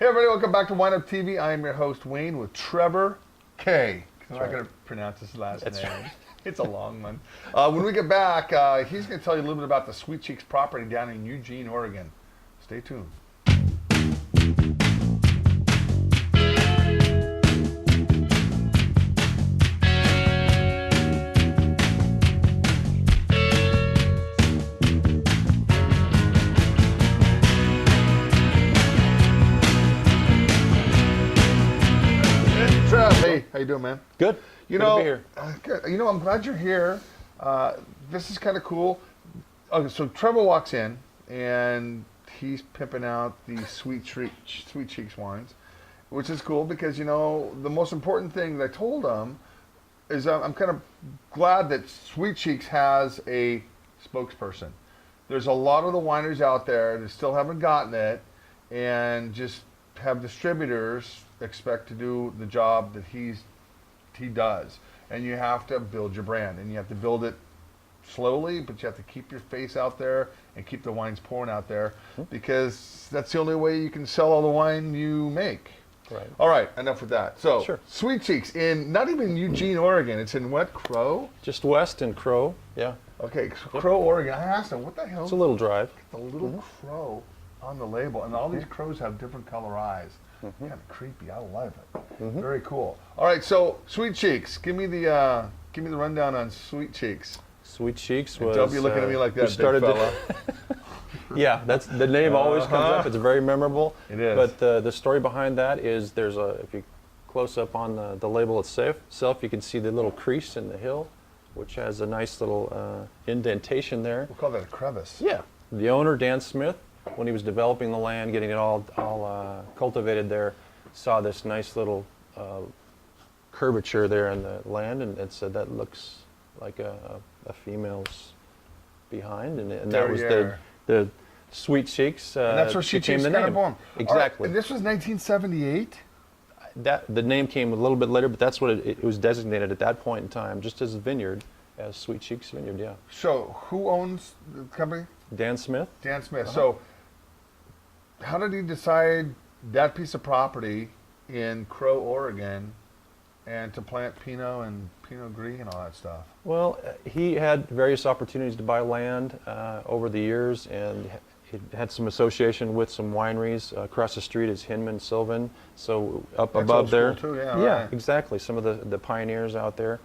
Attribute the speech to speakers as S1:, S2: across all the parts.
S1: Hey everybody, welcome back to WineupTV. I am your host Wayne with Trevor K. I'm not going to pronounce his last name. Right. It's a long one. When we get back, he's going to tell you a little bit about the Sweet Cheeks property down in Eugene, Oregon. Stay tuned. Hey, how you doing, man?
S2: Good.
S1: Good to be here. Good. You know, I'm glad you're here. This is kind of cool. Okay, so Trevor walks in, and he's pimping out the Sweet Cheeks wines, which is cool because, you know, the most important thing that I told him is I'm kind of glad that Sweet Cheeks has a spokesperson. There's a lot of the wineries out there that still haven't gotten it and just have distributors expect to do the job that he does, and you have to build your brand, and you have to build it slowly, but you have to keep your face out there and keep the wines pouring out there, because that's the only way you can sell all the wine you make.
S2: Right.
S1: All right, enough with that. So,
S2: sure.
S1: Sweet Cheeks in not even Eugene, Oregon. It's in what, Crow?
S2: Just west in Crow, yeah.
S1: Okay, Crow, Oregon. I asked him, what the hell?
S2: It's a little drive.
S1: The little crow on the label, and all these crows have different color eyes. Kind of creepy. I love it. Very cool. All right, so Sweet Cheeks. Give me the rundown on Sweet Cheeks.
S2: Sweet Cheeks was.
S1: Don't be looking at me like that, big fella.
S2: Yeah, that's the name always comes up. It's very memorable.
S1: It is.
S2: But the story behind that is there's if you close up on the label itself, you can see the little crease in the hill, which has a nice little indentation there.
S1: We'll call that a crevice.
S2: Yeah. The owner, Dan Smith, when he was developing the land, getting it all cultivated there, saw this nice little curvature there in the land, and said that looks like a female's behind, and that was the Sweet Cheeks.
S1: And that's where Sweet Cheeks kind of born.
S2: Exactly.
S1: Right, this was 1978.
S2: The name came a little bit later, but that's what it was designated at that point in time, just as a vineyard, as Sweet Cheeks Vineyard. Yeah.
S1: So who owns the company?
S2: Dan Smith.
S1: Dan Smith. So how did he decide that piece of property in Crow, Oregon, and to plant Pinot and Pinot Gris and all that stuff?
S2: Well, he had various opportunities to buy land over the years, and he had some association with some wineries. Across the street is Hinman Sylvan, so up
S1: That's
S2: above
S1: old
S2: there.
S1: school too, yeah,
S2: Yeah,
S1: right.
S2: exactly. Some of the pioneers out there.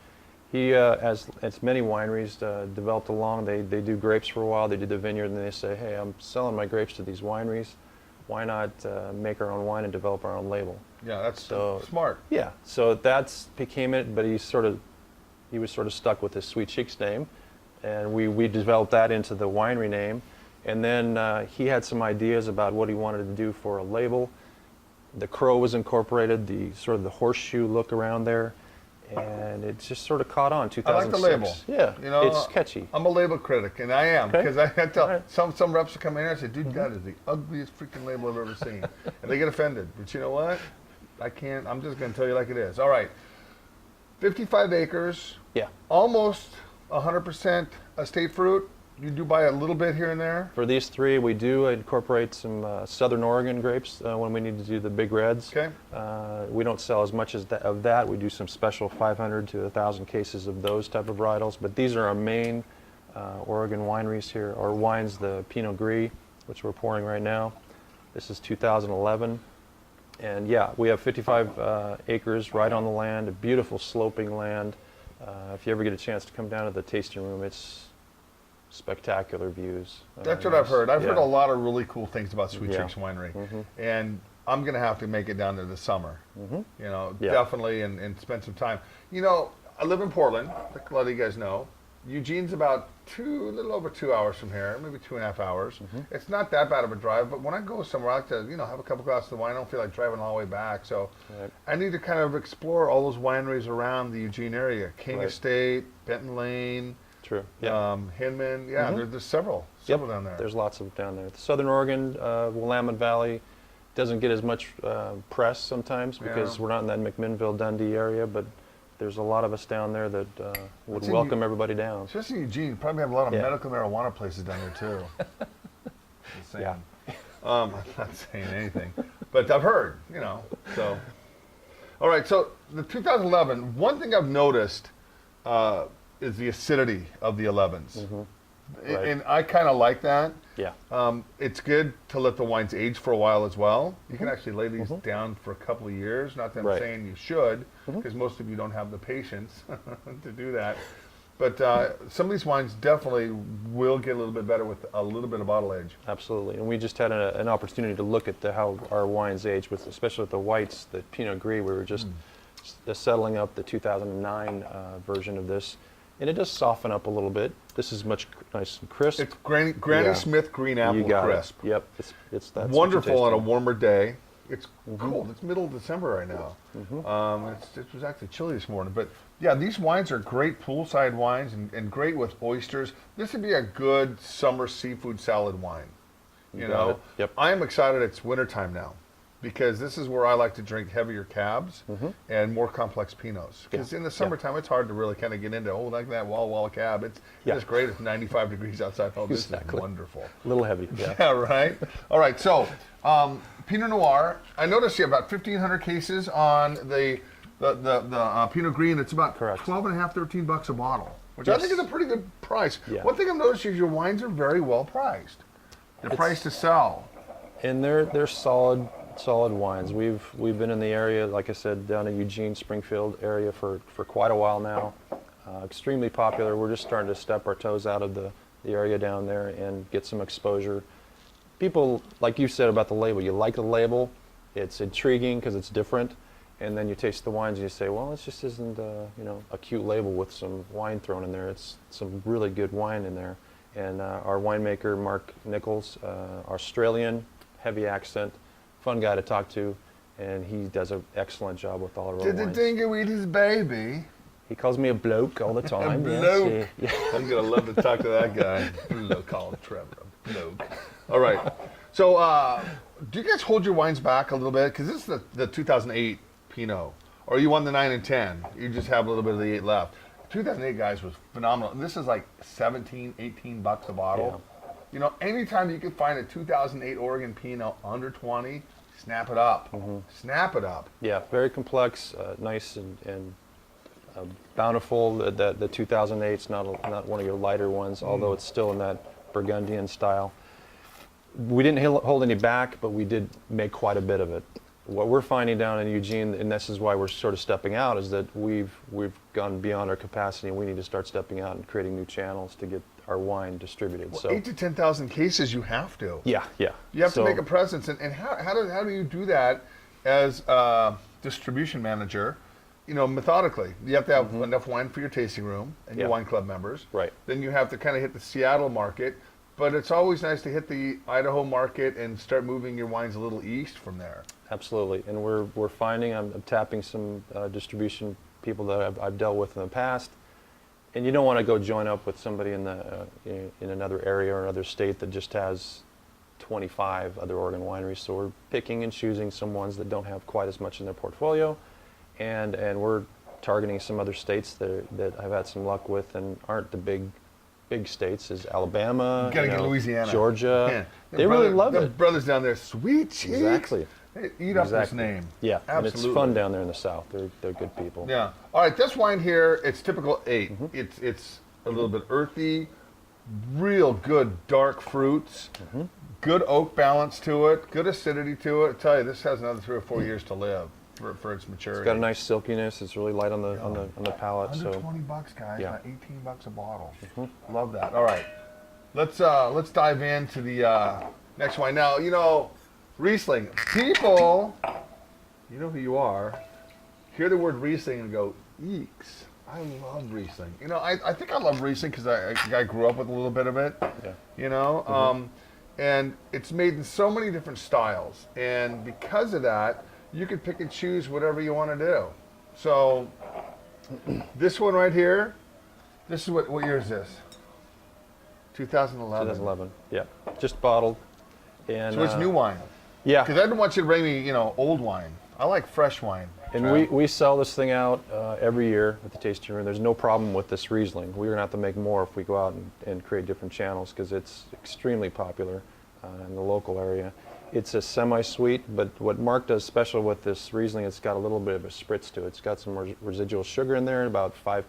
S2: He, as many wineries developed along, they do grapes for a while, they do the vineyard, and they say, hey, I'm selling my grapes to these wineries. Why not make our own wine and develop our own label?
S1: Yeah, that's so smart.
S2: Yeah, so that's became it, but he was sort of stuck with his Sweet Cheeks name, and we developed that into the winery name. And then he had some ideas about what he wanted to do for a label. The crow was incorporated, the sort of the horseshoe look around there, and it just sort of caught on. 2006.
S1: I like the label.
S2: Yeah,
S1: you know,
S2: it's catchy.
S1: I'm a label critic, and I am,
S2: Okay.
S1: because I had to tell
S2: Right.
S1: some reps to come in here and say, dude, that is the ugliest freaking label I've ever seen. And they get offended. But you know what? I can't. I'm just going to tell you like it is. All right. 55 acres.
S2: Yeah.
S1: Almost 100% estate fruit. You do buy a little bit here and there.
S2: For these three, we do incorporate some Southern Oregon grapes when we need to do the big reds.
S1: Okay.
S2: We don't sell as much of that. We do some special 500 to 1,000 cases of those type of varietals. But these are our main Oregon wineries here. Our wines, the Pinot Gris, which we're pouring right now. This is 2011. And yeah, we have 55 acres right on the land, a beautiful sloping land. If you ever get a chance to come down to the tasting room, it's spectacular views.
S1: That's what I've heard. I've heard a
S2: yeah.
S1: lot of really cool things about Sweet
S2: Yeah.
S1: Cheeks Winery. And I'm going to have to make it down there this summer. You know,
S2: Yeah.
S1: definitely, and spend some time. You know, I live in Portland, like a lot of you guys know. Eugene's about a little over 2 hours from here, maybe 2.5 hours. It's not that bad of a drive, but when I go somewhere, I like to, you know, have a couple glasses of wine. I don't feel like driving all the way back. So
S2: Right.
S1: I need to kind of explore all those wineries around the Eugene area. King
S2: Right.
S1: Estate, Benton Lane,
S2: True. Yeah.
S1: Hinman. Yeah, there's several down there.
S2: There's lots of down there. The Southern Oregon, Willamette Valley doesn't get as much press sometimes because we're not in that McMinnville, Dundee area, but there's a lot of us down there that would welcome everybody down.
S1: Especially in Eugene, you probably have a lot of
S2: Yeah.
S1: medical marijuana places down there too. Just saying.
S2: Yeah.
S1: I'm not saying anything. but I've heard, so. All right, so the 2011, one thing I've noticed is the acidity of the 11s.
S2: Right.
S1: And I kind of like that.
S2: Yeah.
S1: It's good to let the wines age for a while as well. You can actually lay these down for a couple of years. Not that I'm
S2: Right.
S1: saying you should, because most of you don't have the patience to do that. But some of these wines definitely will get a little bit better with a little bit of bottle age.
S2: Absolutely, and we just had an opportunity to look at how our wines age, with especially with the whites, the Pinot Gris. We were just settling up the 2009 version of this, and it does soften up a little bit. This is much nice and crisp.
S1: It's Granny
S2: Yeah.
S1: Smith green apple
S2: You got
S1: crisp.
S2: it. Yep, it's that's
S1: Wonderful on a
S2: warm.
S1: warmer day. It's cold. It's middle of December right now. It was actually chilly this morning. But yeah, these wines are great poolside wines and great with oysters. This would be a good summer seafood salad wine. You
S2: got
S1: know,
S2: it. Yep.
S1: I am excited it's wintertime now, because this is where I like to drink heavier cabs and more complex pinots. Because in the summertime, it's hard to really kind of get into, like that wall cab. It's great if 95 degrees outside. Oh, this is wonderful.
S2: A little heavy. Yeah.
S1: Yeah, right. All right, so Pinot Noir. I noticed you have about 1,500 cases on the Pinot Green. It's about
S2: Correct.
S1: 12 and a half, $13 a bottle, which I
S2: Yes.
S1: think is a pretty good price.
S2: Yeah.
S1: One thing I've noticed is your wines are very well priced. They're priced to sell.
S2: And they're solid wines. We've been in the area, like I said, down in Eugene, Springfield area for quite a while now. Extremely popular. We're just starting to step our toes out of the area down there and get some exposure. People, like you said about the label, you like the label. It's intriguing because it's different. And then you taste the wines and you say, well, it just isn't a cute label with some wine thrown in there. It's some really good wine in there. And our winemaker, Mark Nichols, Australian, heavy accent, fun guy to talk to, and he does an excellent job with all of our
S1: Did the
S2: wines.
S1: dingo eat his baby?
S2: He calls me a bloke all the time.
S1: bloke.
S2: Yes, yeah.
S1: I'm gonna love to talk to that guy. Call him Trevor. Bloke. All right. So, do you guys hold your wines back a little bit? Because this is the 2008 Pinot, or you won the 9 and 10. You just have a little bit of the 8 left. 2008, guys, was phenomenal. And this is like $17, $18 a bottle.
S2: Yeah.
S1: You know, anytime you can find a 2008 Oregon Pinot under 20, snap it up. Snap it up.
S2: Yeah, very complex, nice and bountiful. The 2008's not one of your lighter ones, although it's still in that Burgundian style. We didn't hold any back, but we did make quite a bit of it. What we're finding down in Eugene, and this is why we're sort of stepping out, is that we've gone beyond our capacity, and we need to start stepping out and creating new channels to get our wine distributed.
S1: Well,
S2: so
S1: 8 to 10,000 cases, you have to.
S2: yeah.
S1: You have to make a presence. And how do you do that as a distribution manager? You know, methodically. You have to have enough wine for your tasting room and your wine club members.
S2: Right.
S1: Then you have to kind of hit the Seattle market. But it's always nice to hit the Idaho market and start moving your wines a little east from there.
S2: Absolutely, and we're finding I'm tapping some distribution people that I've dealt with in the past, and you don't want to go join up with somebody in another area or another state that just has 25 other Oregon wineries. So we're picking and choosing some ones that don't have quite as much in their portfolio, and we're targeting some other states that I've had some luck with and aren't the big states, is Alabama,
S1: You gotta get Louisiana.
S2: Georgia.
S1: Man,
S2: They really love
S1: the
S2: it.
S1: brothers down there, sweet cheeks.
S2: Exactly.
S1: They eat up this
S2: Exactly.
S1: name.
S2: Yeah,
S1: absolutely.
S2: and it's fun down there in the South. They're good people.
S1: Yeah. All right, this wine here, it's typical 8.
S2: Mm-hmm.
S1: It's a little bit earthy, real good dark fruits, good oak balance to it, good acidity to it. I tell you, this has another 3 or 4 years to live for its maturity.
S2: It's got a nice silkiness. It's really light on the palate.
S1: Under
S2: So
S1: $20, guys.
S2: Yeah.
S1: About $18 a bottle. Love that. All right, let's dive into the next wine. Now, you know, Riesling. People, you know who you are, hear the word Riesling and go, eeks. I love Riesling. You know, I think I love Riesling because I grew up with a little bit of it.
S2: yeah,
S1: You know, and it's made in so many different styles, and because of that, you can pick and choose whatever you want to do. So, this one right here, this is what year is this? 2011.
S2: 2011. Yeah, just bottled. And
S1: So it's new wine.
S2: Yeah,
S1: Because I didn't want you to bring me, you know, old wine. I like fresh wine.
S2: and we sell this thing out every year at the tasting room. There's no problem with this Riesling. We're gonna have to make more if we go out and create different channels because it's extremely popular in the local area. It's a semi-sweet, but what Mark does special with this Riesling, it's got a little bit of a spritz to it. It's got some residual sugar in there, about a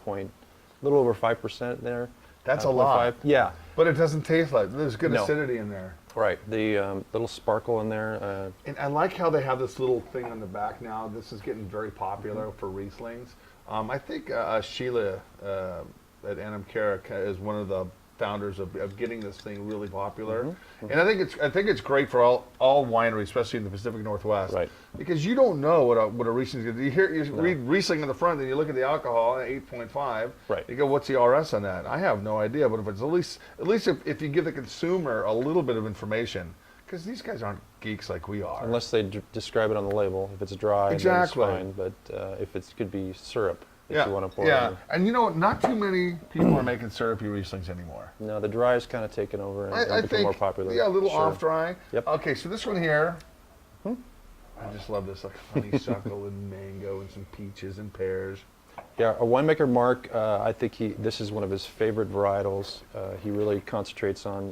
S2: little over 5% there.
S1: That's a lot.
S2: Yeah.
S1: But it doesn't taste like, there's good
S2: No.
S1: acidity in there.
S2: Right. The little sparkle in there.
S1: And I like how they have this little thing on the back now. This is getting very popular for Rieslings. I think Sheila at Anam Carrick is one of the founders of getting this thing really popular. And I think it's great for all wineries, especially in the Pacific Northwest.
S2: Right.
S1: Because you don't know what a Riesling is. You read Riesling in the front, then you look at the alcohol, 8.5.
S2: Right.
S1: You go, what's the RS on that? I have no idea. But if it's at least if you give the consumer a little bit of information, because these guys aren't geeks like we are.
S2: Unless they describe it on the label. If it's dry,
S1: Exactly.
S2: then it's fine. But if it could be syrup, if you want to pour
S1: yeah.
S2: it in.
S1: And you know what? Not too many people are making syrupy Rieslings anymore.
S2: No, the dry is kind of taken over and
S1: I
S2: become
S1: think
S2: more popular.
S1: Yeah, a little
S2: Sure.
S1: off dry.
S2: Yep.
S1: Okay, so this one here, I just love this, like honeysuckle and mango and some peaches and pears.
S2: Yeah, a winemaker, Mark, I think this is one of his favorite varietals. He really concentrates on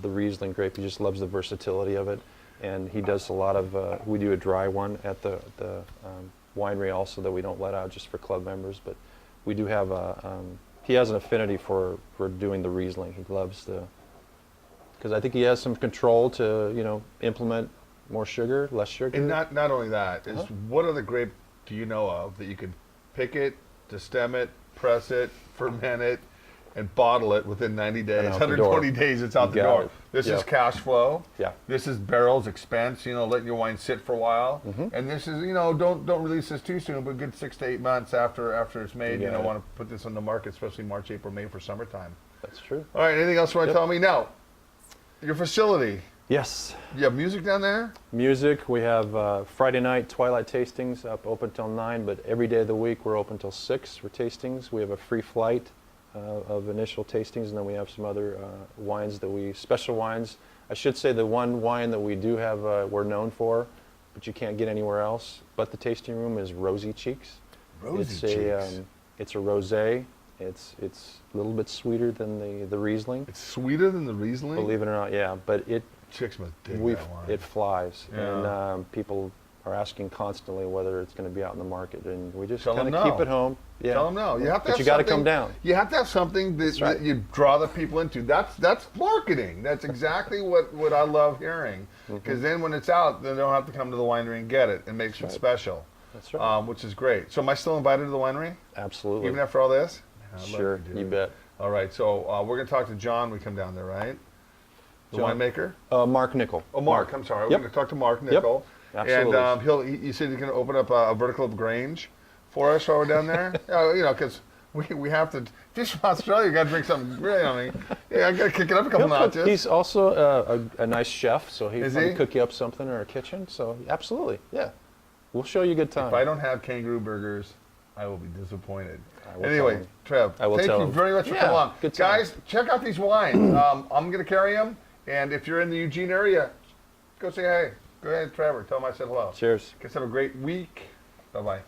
S2: the Riesling grape. He just loves the versatility of it. And he does a lot of, we do a dry one at the winery also that we don't let out just for club members. But we do have he has an affinity for doing the Riesling. He loves because I think he has some control to, implement more sugar, less sugar.
S1: And not only that, is what other grape do you know of that you could pick it, destem it, press it, ferment it, and bottle it within 90 days,
S2: out the
S1: 120
S2: door.
S1: days, it's out
S2: You
S1: the
S2: got
S1: door.
S2: it.
S1: This
S2: Yep.
S1: is cash flow.
S2: Yeah.
S1: This is barrels expense, letting your wine sit for a while. And this is, don't release this too soon, but good 6 to 8 months after it's made.
S2: You got it.
S1: Want to put this on the market, especially March, April, May for summertime.
S2: That's true.
S1: All right, anything else you want to tell me? Now, your facility,
S2: Yes.
S1: you have music down there?
S2: Music, we have Friday night twilight tastings up open till 9, but every day of the week we're open till 6 for tastings. We have a free flight of initial tastings, and then we have some other wines special wines. I should say the one wine that we do have we're known for, but you can't get anywhere else but the tasting room is Rosy Cheeks.
S1: Rosy Cheeks.
S2: It's a rosé. It's a little bit sweeter than the Riesling.
S1: It's sweeter than the Riesling?
S2: Believe it or not, yeah, but
S1: Chicks must dig
S2: it
S1: that wine.
S2: it flies,
S1: Yeah.
S2: and people are asking constantly whether it's going to be out in the market, and we just
S1: Tell
S2: kind
S1: them
S2: of
S1: no.
S2: keep it home. Yeah.
S1: Tell them no. You have to
S2: But
S1: have
S2: you got to
S1: something-
S2: come down.
S1: You have to have something that
S2: right.
S1: you draw the people into. That's marketing. That's exactly what I love hearing. Because then when it's out, then they don't have to come to the winery and get it. It makes it
S2: right.
S1: special,
S2: That's right.
S1: which is great. So am I still invited to the winery?
S2: Absolutely.
S1: Even after all this? Man, I love
S2: Sure,
S1: dude.
S2: you bet.
S1: All right, so we're going to talk to John when we come down there, right? The
S2: John.
S1: winemaker?
S2: Mark Nickel.
S1: Oh, Mark, I'm sorry. We're
S2: Yep.
S1: going to talk to Mark Nickel.
S2: Absolutely.
S1: And you said he's going to open up a vertical Grange for us while we're down there? Because we have to, fish from Australia, you got to drink something really, I got to kick it up a couple notches.
S2: He's also a nice chef, so
S1: Is
S2: he'll
S1: he?
S2: cook you up something in our kitchen. So absolutely, yeah. We'll show you a good time.
S1: If I don't have kangaroo burgers, I will be disappointed.
S2: I will tell
S1: Anyway,
S2: him.
S1: Trev,
S2: I will
S1: thank
S2: tell
S1: you
S2: him.
S1: very much for
S2: Yeah,
S1: coming on.
S2: good time.
S1: Guys, check out these wines. I'm going to carry them, and if you're in the Eugene area, go say hey. Go ahead, Trevor. Tell him I said hello.
S2: Cheers.
S1: Guys, have a great week. Bye-bye.